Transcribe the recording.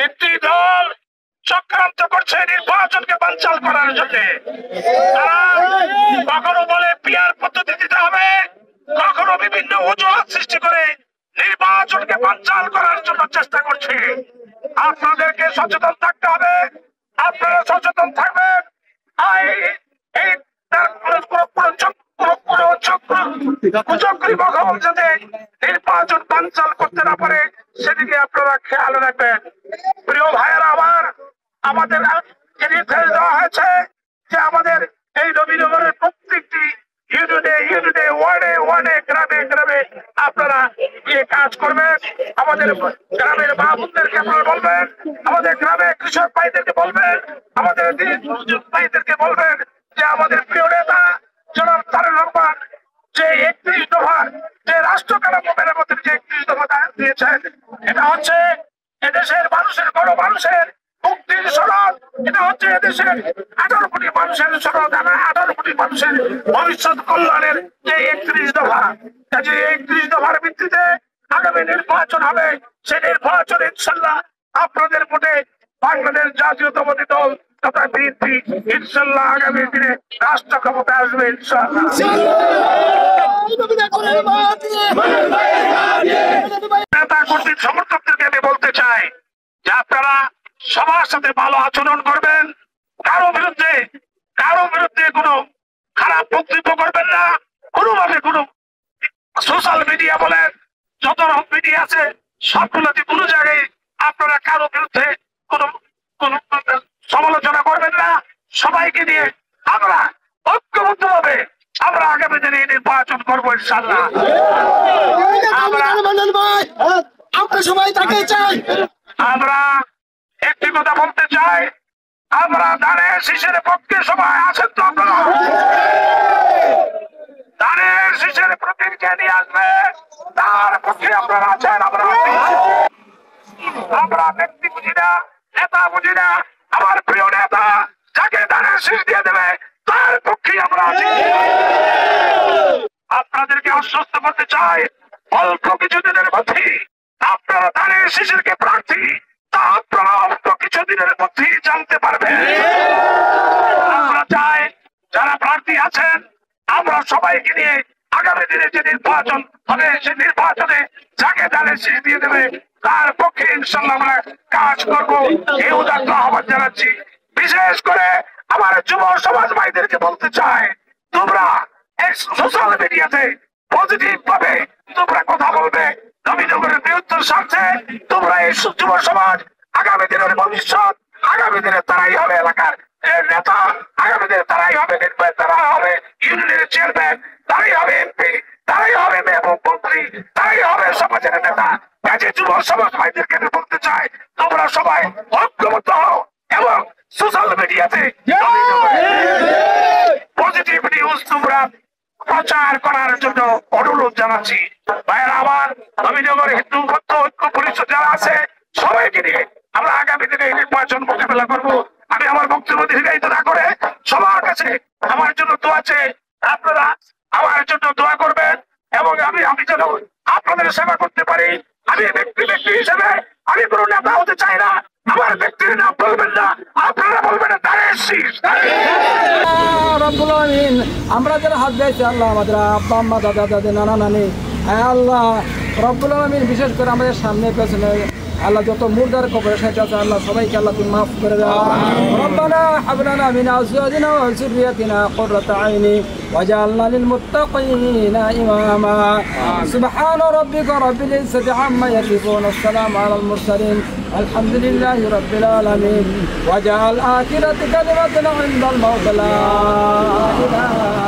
একটি দল চক্রান্ত করছে নির্বাচনকে বানচাল করার জন্য। তারা কখনো বলে পিয়ার পদ্ধতি দিতে হবে, কখনো বিভিন্ন অজুহাত সৃষ্টি করে নির্বাচনকে বানচাল করার জন্য চেষ্টা করছে। আপনাদেরকে সচেতন থাকতে হবে, আপনারা সচেতন থাকবেন। যাতে নির্বাচন বানচাল করতে না পারে সেদিকে আপনারা খেয়াল রাখবেন। প্রিয় ভাইয়েরা আমার, আমাদের নির্দেশ দেওয়া হয়েছে যে আমাদের এই নবীনগরের প্রত্যেকটি ইউনিটে ওয়ার্ডে গ্রামে গ্রামে আপনারা গিয়ে কাজ করবেন। আমাদের গ্রামের মা বোনদেরকে আপনারা বলবেন, আমাদের গ্রামে কৃষক ভাইদেরকে বলবেন, আমাদের ভাইদেরকে বলবেন যে আমাদের প্রিয় নেতা জনাব তারেক রহমান যে 31 দফার যে রাষ্ট্র কাঠামো মেরামতের যে 31 দফা দিয়েছেন, এটা হচ্ছে এদেশের মানুষের গণমানুষের মুক্তির সনদ। এটা হচ্ছে এদেশের 18 কোটি মানুষের সনদ, 18 কোটি মানুষের ভবিষ্যৎ কল্যাণের যে 31 দফা। কাজে 31 দফার ভিত্তিতে আগামী নির্বাচন হবে। সেই নির্বাচন ইনশাল্লাহ আপনাদের ভোটে বাংলাদেশ জাতীয়তাবাদী দল তথা বিএনপি ইনশাল্লাহ আগামী দিনে রাষ্ট্র ক্ষমতা আসবে ইনশাল্লাহ। নেতা কর্মী সমর্থকদেরকে আমি বলতে চাই যে আপনারা সবার সাথে ভালো আচরণ করবেন, কারো বিরুদ্ধে কোনো খারাপ বক্তব্য করবেন না। কোনোভাবে কোনো সোশ্যাল মিডিয়া বলেন, যত রকম মিডিয়া আছে সবগুলোতে কোনো জায়গায় আপনারা কারো বিরুদ্ধে কোনো সমালোচনা করবেন না। সবাইকে নিয়ে আমরা ঐক্যবদ্ধভাবে আমরা আগামী দিনে নির্বাচন করবো ইনশাল্লাহ। আমরা একটি কথা বলতে চাই, আমরা ধানের শীষের পক্ষে সবাই আছেন তো? আপনারা ধানের শীষের প্রতীককে নিয়ে আসবে, তার পক্ষে আপনারা আছেন? আমরা ব্যক্তি বুঝি না, নেতা বুঝি না। আমার প্রিয় নেতা যাকে ধানের শীষ দিয়ে দেবে তার পক্ষে আমরা আছি। আপনাদেরকে আশ্বস্ত করতে চাই, অল্প কিছুদিনের মধ্যে আপনারা ধানের শীষের কে প্রার্থী তা আপনারা অল্প কিছুদিনের মধ্যেই জানতে পারবেন। আমরা চাই যারা প্রার্থী আছেন আমরা সবাইকে নিয়ে আগামী দিনে যে নির্বাচন হবে সেই নির্বাচনে যাকে ধানের শীষ দিয়ে দেবে তার পক্ষে ইনশাল্লাহ আমরা কাজ করবো। এই উদাত্ত আহ্বান জানাচ্ছি। বিশেষ করে আমার যুব সমাজ ভাইদেরকে বলতে চাই, তোমরা সোশ্যাল মিডিয়াতে পজিটিভ ভাবে তোমরা কথা বলবে। নবীনগরের বৃহত্তর স্বার্থে তোমরা এই যুব সমাজ আগামী দিনের ভবিষ্যৎ, আগামী দিনে তারাই হবে এলাকার নেতা, আগামী দিনে তারাই হবে তারা হবে ইউনিয়নের চেয়ারম্যান, তারাই হবে এমপি, তারাই হবে মেহবুব মন্ত্রী, তারাই হবে সমাজের নেতা। কাজে যুব সমাজ ভাইদেরকে বলতে চাই, তোমরা সবাই ঐক্যবদ্ধ হও এবং সোশ্যাল মিডিয়াতে পজিটিভ নিউজ তোমরা প্রচার করার জন্য অনুরোধ জানাচ্ছি। ভাইয়েরা আমার, নবীনগর হিন্দু বৌদ্ধ ঐক্য পরিষদ যারা আছে সবাইকে নিয়ে আমরা আগামী দিনে নির্বাচন মোকাবেলা করবো। আমি আমার বক্তব্য দীর্ঘায়িত না করে সবার কাছে আমার জন্য দোয়া চেয়ে আপনারা আমার জন্য দোয়া করবেন এবং আমি যেন আপনাদের সেবা করতে পারি। আমি ব্যক্তি হিসেবে আমি কোনো নেতা হতে চাই না, আমার ব্যক্তির নাম বলবেন না, আপনারা বলবেন ধানের শীষ। আমরা যারা হাত দিয়েছি আল্লাহ, আমাদের আব্বা আম্মা দাদা দাদি নানা নানি, আল্লাহ রব্বুল আলামিন বিশেষ করে আমাদের সামনে পেছনে আল্লাহ যত মুর্দার কবরের সাথে আছে আল্লাহ সবাইকে আল্লাহ তুমি মাফ করে দাও। রব্বানা হাব লানা মিন আজওয়াজিনা ওয়া যুররিয়াতিনা কুররাতা আইনি ওয়াজআলনা লিল মুত্তাকিনা ইমামা। সুবহানা রাব্বিকা রাব্বিল ইজ্জাতি আম্মা ইয়াসিফুন, আসসালামু আলাল মুরসালিন, আলহামদুলিল্লাহি রাব্বিল আলামিন। ওয়াজআল আখিরাতি কালিমাতানা ইনদাল মাউত লা ইলাহা